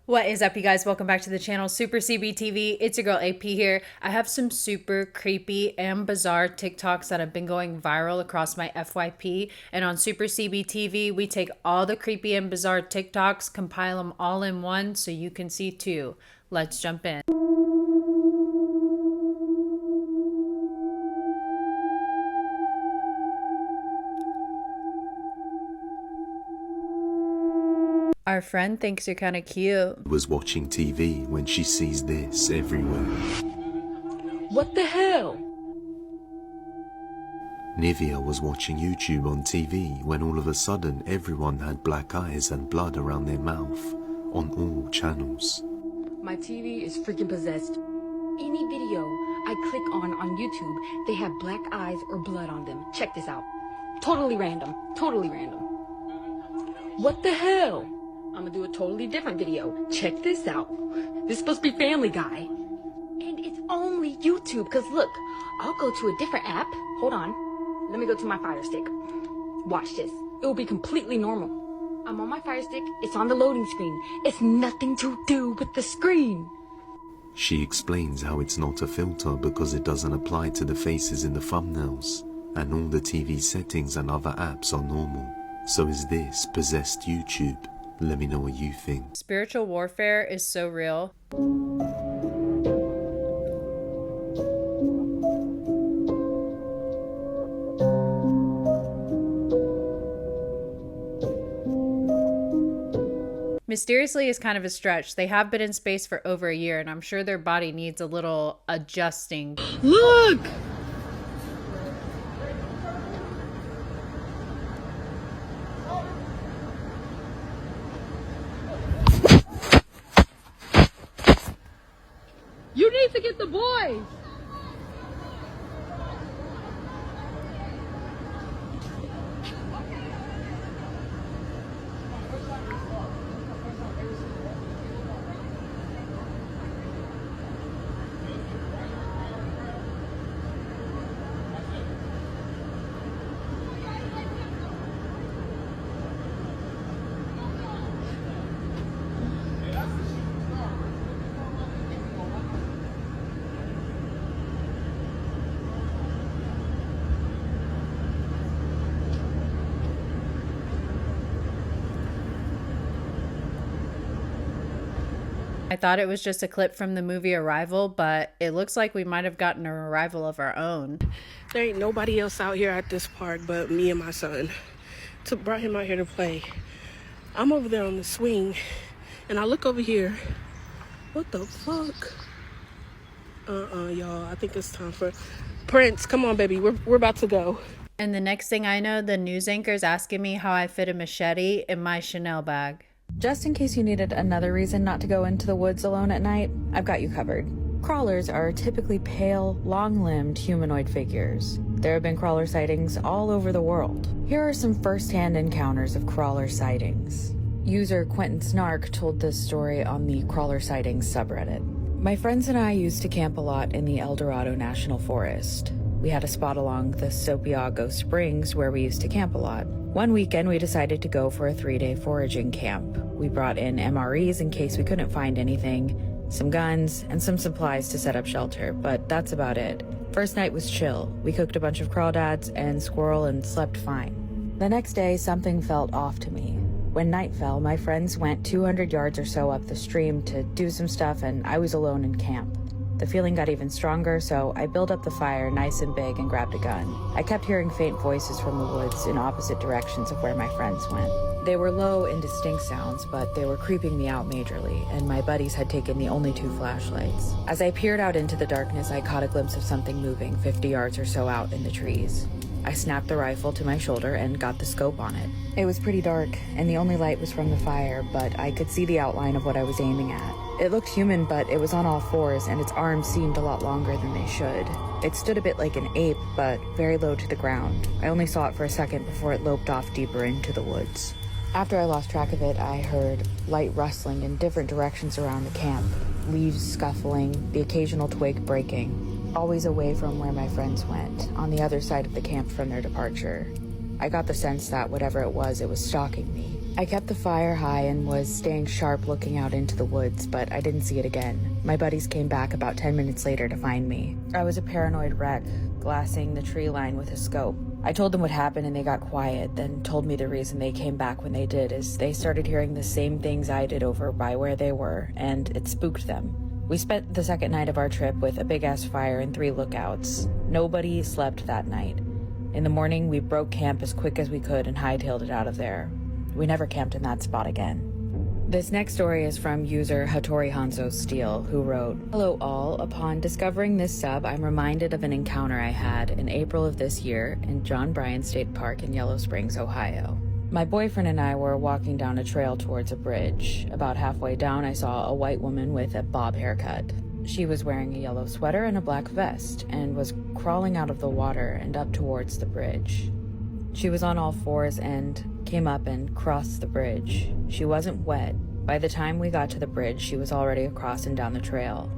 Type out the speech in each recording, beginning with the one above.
What is up, you guys? Welcome back to the channel, Super CBTV. It's your girl AP here. I have some super creepy and bizarre TikToks that have been going viral across my FYP. And on Super CBTV, we take all the creepy and bizarre TikToks, compile them all in one so you can see too. Let's jump in. Our friend thinks you're kind of cute. Was watching TV when she sees this everywhere. What the hell? Nivea was watching YouTube on TV when all of a sudden everyone had black eyes and blood around their mouth on all channels. My TV is freaking possessed. Any video I click on YouTube, they have black eyes or blood on them. Check this out. Totally random. Totally random. What the hell? I'm gonna do a totally different video. Check this out. This is supposed to be Family Guy. And it's only YouTube, because look, I'll go to a different app. Hold on. Let me go to my Fire Stick. Watch this. It will be completely normal. I'm on my Fire Stick. It's on the loading screen. It's nothing to do with the screen. She explains how it's not a filter because it doesn't apply to the faces in the thumbnails, and all the TV settings and other apps are normal. So is this possessed YouTube? Let me know what you think. Spiritual warfare is so real. Mysteriously is kind of a stretch. They have been in space for over a year, and I'm sure their body needs a little adjusting. Look! You need to get the boys! I thought it was just a clip from the movie Arrival, but it looks like we might have gotten an arrival of our own. There ain't nobody else out here at this park but me and my son. Brought him out here to play. I'm over there on the swing, and I look over here. What the fuck? Y'all. I think it's time for Prince. Come on, baby. We're about to go. And the next thing I know, the news anchor's asking me how I fit a machete in my Chanel bag. Just in case you needed another reason not to go into the woods alone at night, I've got you covered. Crawlers are typically pale, long-limbed humanoid figures. There have been crawler sightings all over the world. Here are some first-hand encounters of crawler sightings. User Quentin Snark told this story on the crawler sightings subreddit. My friends and I used to camp a lot in the El Dorado National Forest. We had a spot along the Sopiago Springs where we used to camp a lot. One weekend, we decided to go for a 3-day foraging camp. We brought in MREs in case we couldn't find anything, some guns, and some supplies to set up shelter, but that's about it. First night was chill. We cooked a bunch of crawdads and squirrel and slept fine. The next day, something felt off to me. When night fell, my friends went 200 yards or so up the stream to do some stuff, and I was alone in camp. The feeling got even stronger, so I built up the fire nice and big and grabbed a gun. I kept hearing faint voices from the woods in opposite directions of where my friends went. They were low, indistinct sounds, but they were creeping me out majorly, and my buddies had taken the only 2 flashlights. As I peered out into the darkness, I caught a glimpse of something moving 50 yards or so out in the trees. I snapped the rifle to my shoulder and got the scope on it. It was pretty dark, and the only light was from the fire, but I could see the outline of what I was aiming at. It looked human, but it was on all fours, and its arms seemed a lot longer than they should. It stood a bit like an ape, but very low to the ground. I only saw it for a second before it loped off deeper into the woods. After I lost track of it, I heard light rustling in different directions around the camp, leaves scuffling, the occasional twig breaking, always away from where my friends went, on the other side of the camp from their departure. I got the sense that whatever it was stalking me. I kept the fire high and was staying sharp looking out into the woods, but I didn't see it again. My buddies came back about 10 minutes later to find me. I was a paranoid wreck, glassing the tree line with a scope. I told them what happened and they got quiet, then told me the reason they came back when they did is they started hearing the same things I did over by where they were, and it spooked them. We spent the second night of our trip with a big-ass fire and 3 lookouts. Nobody slept that night. In the morning, we broke camp as quick as we could and hightailed it out of there. We never camped in that spot again. This next story is from user Hattori Hanzo Steel, who wrote, "Hello all, upon discovering this sub, I'm reminded of an encounter I had in April of this year in John Bryan State Park in Yellow Springs, Ohio. My boyfriend and I were walking down a trail towards a bridge. About halfway down, I saw a white woman with a bob haircut. She was wearing a yellow sweater and a black vest, and was crawling out of the water and up towards the bridge. She was on all fours and came up and crossed the bridge. She wasn't wet. By the time we got to the bridge, she was already across and down the trail.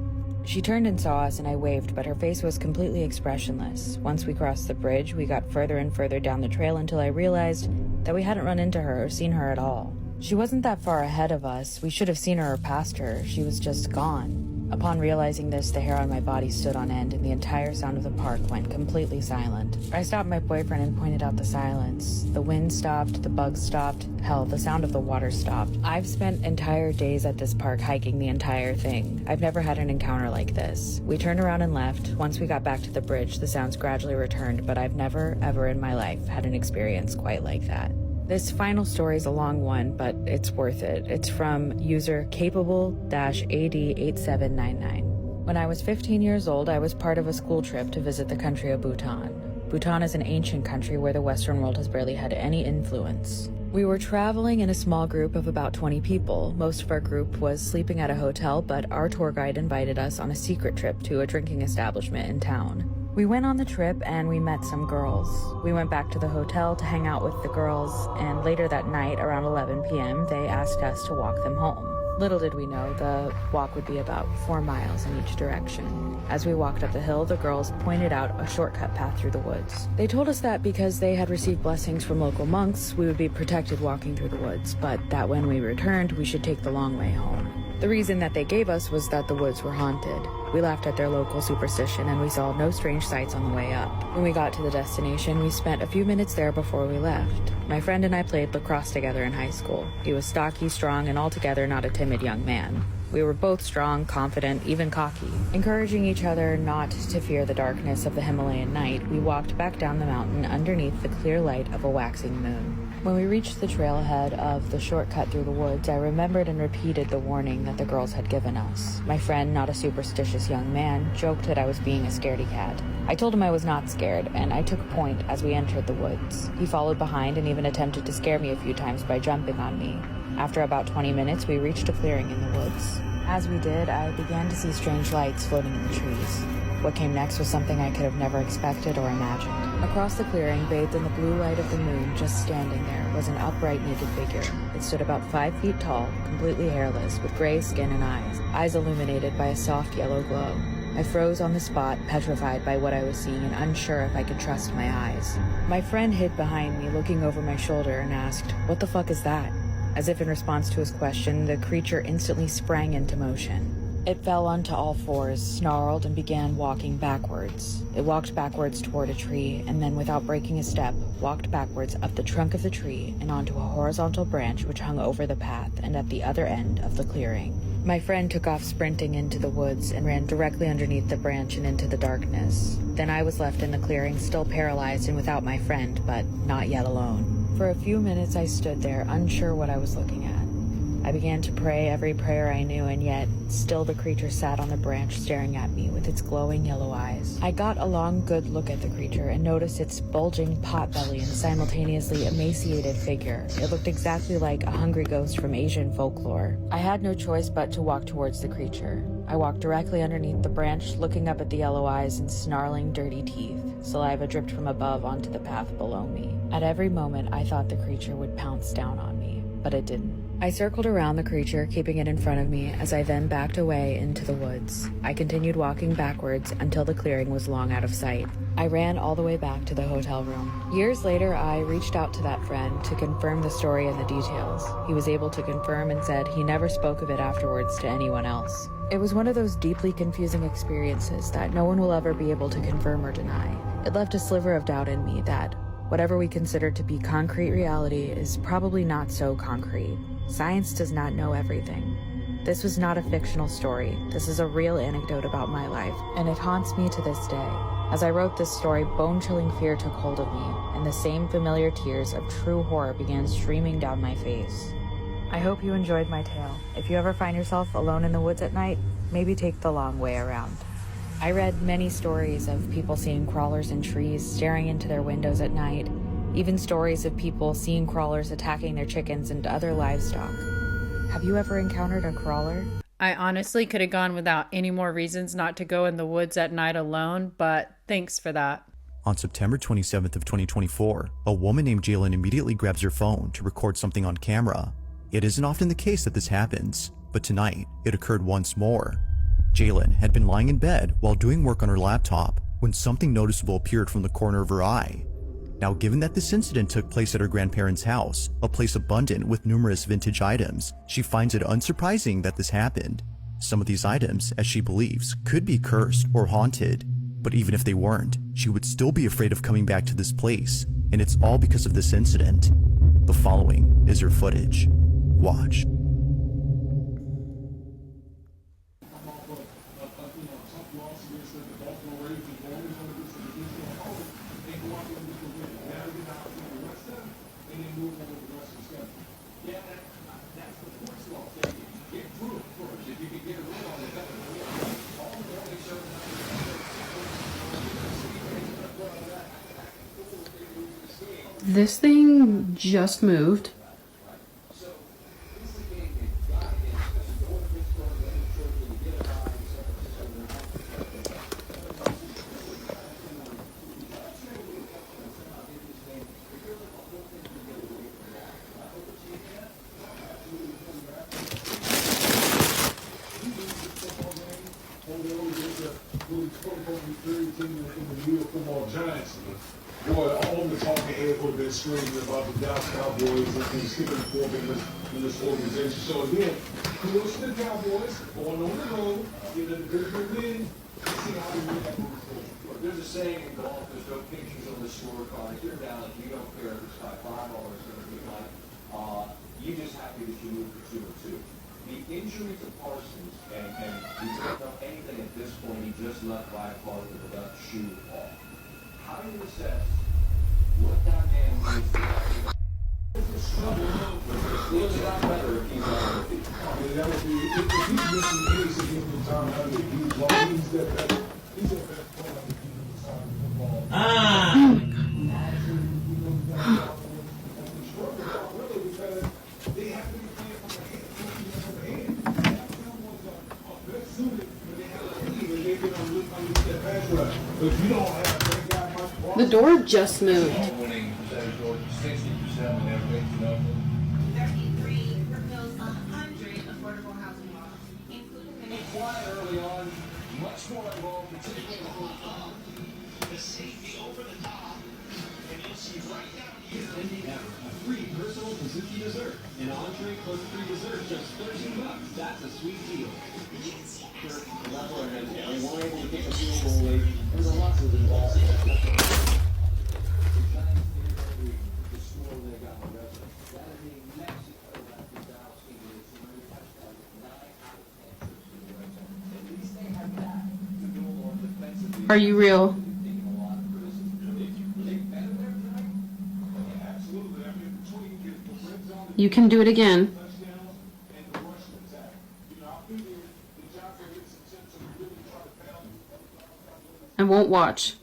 She turned and saw us and I waved, but her face was completely expressionless. Once we crossed the bridge, we got further and further down the trail until I realized that we hadn't run into her or seen her at all. She wasn't that far ahead of us. We should have seen her or passed her. She was just gone. Upon realizing this, the hair on my body stood on end and the entire sound of the park went completely silent. I stopped my boyfriend and pointed out the silence. The wind stopped, the bugs stopped, hell, the sound of the water stopped. I've spent entire days at this park hiking the entire thing. I've never had an encounter like this. We turned around and left. Once we got back to the bridge, the sounds gradually returned, but I've never, ever in my life had an experience quite like that." This final story is a long one, but it's worth it. It's from user capable-AD8799. "When I was 15 years old, I was part of a school trip to visit the country of Bhutan. Bhutan is an ancient country where the Western world has barely had any influence. We were traveling in a small group of about 20 people. Most of our group was sleeping at a hotel, but our tour guide invited us on a secret trip to a drinking establishment in town. We went on the trip and we met some girls. We went back to the hotel to hang out with the girls, and later that night, around 11 p.m., they asked us to walk them home. Little did we know, the walk would be about 4 miles in each direction. As we walked up the hill, the girls pointed out a shortcut path through the woods. They told us that because they had received blessings from local monks, we would be protected walking through the woods, but that when we returned, we should take the long way home. The reason that they gave us was that the woods were haunted. We laughed at their local superstition and we saw no strange sights on the way up. When we got to the destination, we spent a few minutes there before we left. My friend and I played lacrosse together in high school. He was stocky, strong, and altogether not a timid young man. We were both strong, confident, even cocky. Encouraging each other not to fear the darkness of the Himalayan night, we walked back down the mountain underneath the clear light of a waxing moon. When we reached the trailhead of the shortcut through the woods, I remembered and repeated the warning that the girls had given us. My friend, not a superstitious young man, joked that I was being a scaredy cat. I told him I was not scared, and I took point as we entered the woods. He followed behind and even attempted to scare me a few times by jumping on me. After about 20 minutes, we reached a clearing in the woods. As we did, I began to see strange lights floating in the trees. What came next was something I could have never expected or imagined. Across the clearing, bathed in the blue light of the moon, just standing there, was an upright naked figure. It stood about 5 feet tall, completely hairless, with gray skin and eyes illuminated by a soft yellow glow. I froze on the spot, petrified by what I was seeing and unsure if I could trust my eyes. My friend hid behind me, looking over my shoulder, and asked, "What the fuck is that?" As if in response to his question, the creature instantly sprang into motion. It fell onto all fours, snarled, and began walking backwards. It walked backwards toward a tree, and then, without breaking a step, walked backwards up the trunk of the tree and onto a horizontal branch which hung over the path and at the other end of the clearing. My friend took off sprinting into the woods and ran directly underneath the branch and into the darkness. Then I was left in the clearing, still paralyzed and without my friend, but not yet alone. For a few minutes I stood there, unsure what I was looking at. I began to pray every prayer I knew, and yet still the creature sat on the branch staring at me with its glowing yellow eyes. I got a long, good look at the creature and noticed its bulging pot belly and simultaneously emaciated figure. It looked exactly like a hungry ghost from Asian folklore. I had no choice but to walk towards the creature. I walked directly underneath the branch, looking up at the yellow eyes and snarling, dirty teeth. Saliva dripped from above onto the path below me. At every moment, I thought the creature would pounce down on me, but it didn't. I circled around the creature, keeping it in front of me as I then backed away into the woods. I continued walking backwards until the clearing was long out of sight. I ran all the way back to the hotel room. Years later, I reached out to that friend to confirm the story and the details. He was able to confirm and said he never spoke of it afterwards to anyone else. It was one of those deeply confusing experiences that no one will ever be able to confirm or deny. It left a sliver of doubt in me that whatever we consider to be concrete reality is probably not so concrete. Science does not know everything. This was not a fictional story. This is a real anecdote about my life, and it haunts me to this day. As I wrote this story, bone-chilling fear took hold of me, and the same familiar tears of true horror began streaming down my face. I hope you enjoyed my tale. If you ever find yourself alone in the woods at night, maybe take the long way around. I read many stories of people seeing crawlers in trees, staring into their windows at night, even stories of people seeing crawlers attacking their chickens and other livestock. Have you ever encountered a crawler? I honestly could have gone without any more reasons not to go in the woods at night alone, but thanks for that. On September 27th of 2024, a woman named Jalen immediately grabs her phone to record something on camera. It isn't often the case that this happens, but tonight it occurred once more. Jalen had been lying in bed while doing work on her laptop when something noticeable appeared from the corner of her eye. Now, given that this incident took place at her grandparents' house, a place abundant with numerous vintage items, she finds it unsurprising that this happened. Some of these items, as she believes, could be cursed or haunted, but even if they weren't, she would still be afraid of coming back to this place, and it's all because of this incident. The following is her footage. Watch. This thing just moved. Boy, all the talking heads would have been screaming about the Dallas Cowboys and skipping fork in this organization. So again, kudos to the Cowboys going on the road, getting a good win. See how they react. There's a saying in golf, there's no pictures on the scorecard. If you're down, you don't care if it's by 5 or it's going to be like, you're just happy that you moved to 2 or 2. The injury to Parsons, and we don't know anything at this point, he just left by a car with the left shoe off. How do you assess what that man needs to do? It's a lot better if he's on the feet. I mean, that would be, if he's missing any significant time, that would be huge. He's that better. He's that best player on the side of the football. They have to be playing from the hand. Best suited, but they have a lead, and they're going to look under that pass rush. But if you don't have that guy, The door just moved. Winning percentage, 60% when they're winning, 33 propose 100 affordable housing laws, including quiet early on, much more involved, particularly in the whole top. The safety over the top, and you'll see right down here. A free personal Suzuki dessert. An entree plus free dessert, just $13. That's a sweet deal. We weren't able to kick a field goal late. There's a lot of involved. Are you real? You can do it again. I won't watch.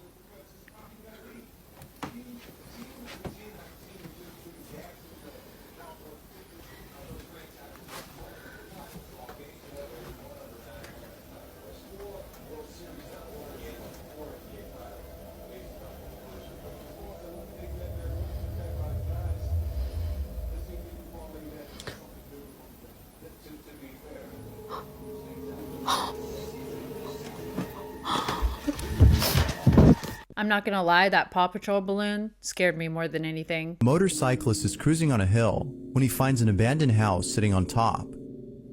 I'm not gonna lie, that Paw Patrol balloon scared me more than anything. A motorcyclist is cruising on a hill when he finds an abandoned house sitting on top.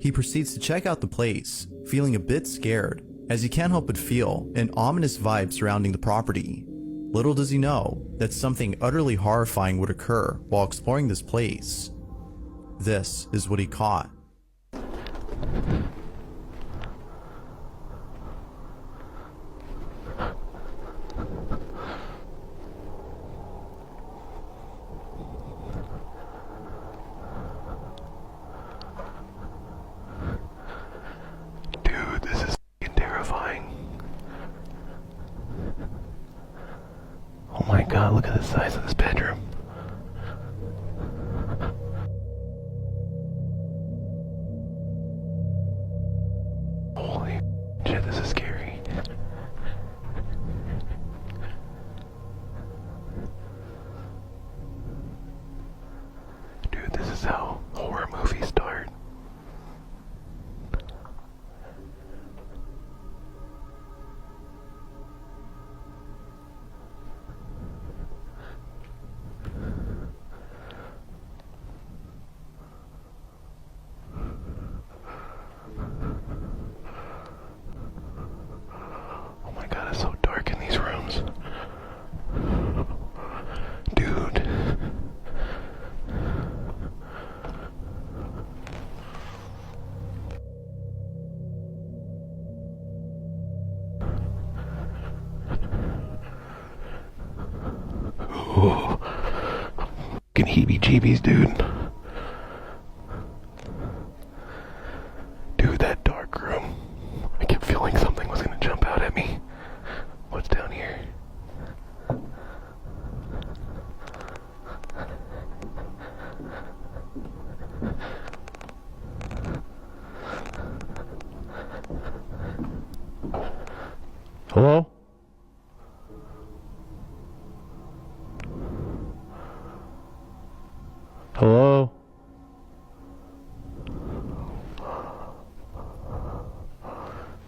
He proceeds to check out the place, feeling a bit scared, as he can't help but feel an ominous vibe surrounding the property. Little does he know that something utterly horrifying would occur while exploring this place. This is what he caught. Dude, this is f***ing terrifying. Oh my god, look at the size of this bedroom. Holy shit, this is scary. Dude, this is how horror movies start. Oh my god, it's so dark in these rooms. Dude. Oh, fucking heebie-jeebies, dude. Dude, that dark room. I kept feeling something was gonna jump out at me. What's down here? Hello? Hello?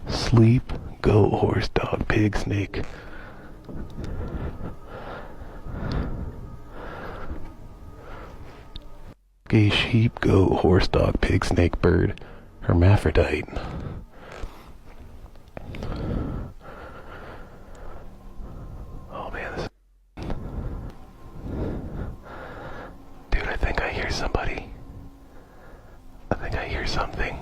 Sleep, goat, horse, dog, pig, snake. Gay, sheep, goat, horse, dog, pig, snake, bird, hermaphrodite. Oh man, this is... Dude, I think I hear somebody. I think I hear something.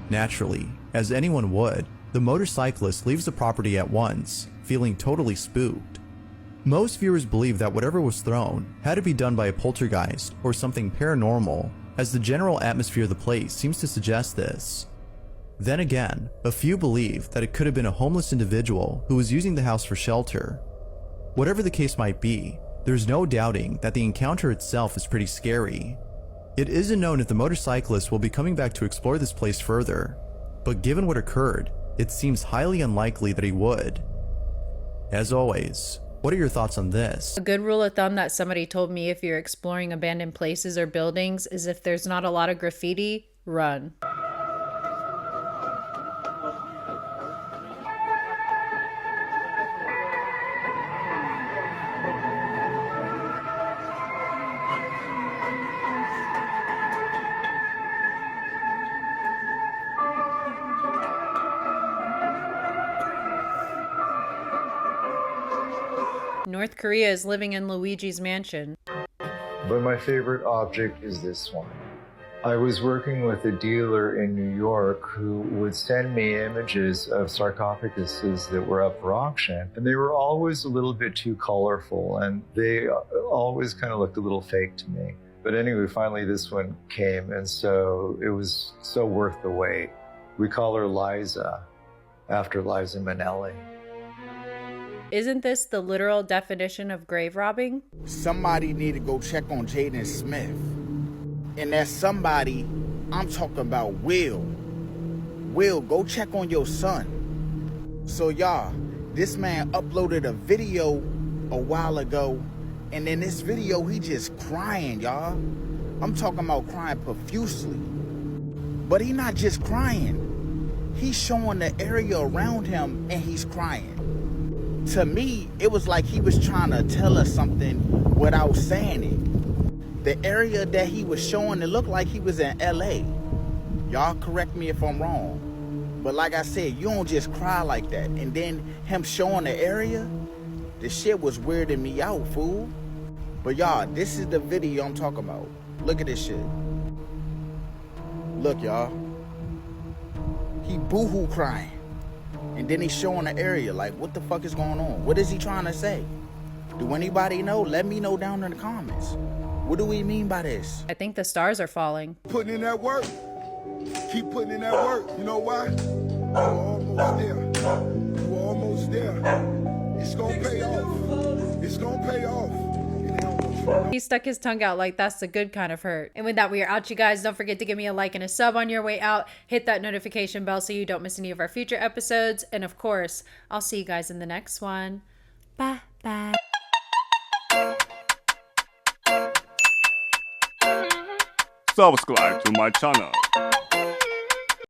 Naturally, as anyone would, the motorcyclist leaves the property at once, feeling totally spooked. Most viewers believe that whatever was thrown had to be done by a poltergeist or something paranormal, as the general atmosphere of the place seems to suggest this. Then again, a few believe that it could have been a homeless individual who was using the house for shelter. Whatever the case might be, there's no doubting that the encounter itself is pretty scary. It isn't known if the motorcyclist will be coming back to explore this place further, but given what occurred, it seems highly unlikely that he would. As always, what are your thoughts on this? A good rule of thumb that somebody told me if you're exploring abandoned places or buildings is if there's not a lot of graffiti, run. North Korea is living in Luigi's mansion. But my favorite object is this one. I was working with a dealer in New York who would send me images of sarcophaguses that were up for auction, and they were always a little bit too colorful, and they always kind of looked a little fake to me. But anyway, finally this one came, and so it was so worth the wait. We call her Liza, after Liza Minnelli. Isn't this the literal definition of grave robbing? Somebody need to go check on Jaden Smith. And that somebody, I'm talking about Will. Will, go check on your son. So y'all, this man uploaded a video a while ago And in this video, he just crying, y'all. I'm talking about crying profusely. But he not just crying. He's showing the area around him and he's crying. To me, it was like he was trying to tell us something without saying it. The area that he was showing, it looked like he was in LA. Y'all correct me if I'm wrong. But like I said, you don't just cry like that. And then him showing the area, the shit was weirding me out, fool. But y'all, this is the video I'm talking about. Look at this shit. Look, y'all. He boo-hoo crying. And then he's showing the area. Like, what the fuck is going on? What is he trying to say? Do anybody know? Let me know down in the comments. What do we mean by this? I think the stars are falling. Putting in that work. Keep putting in that work. You know why? You're almost there. You're almost there. It's gonna pay off. It's gonna pay off. He stuck his tongue out like that's the good kind of hurt. And with that, we are out, you guys. Don't forget to give me a like and a sub on your way out. Hit that notification bell so you don't miss any of our future episodes. And of course, I'll see you guys in the next one. Bye bye. Subscribe to my channel.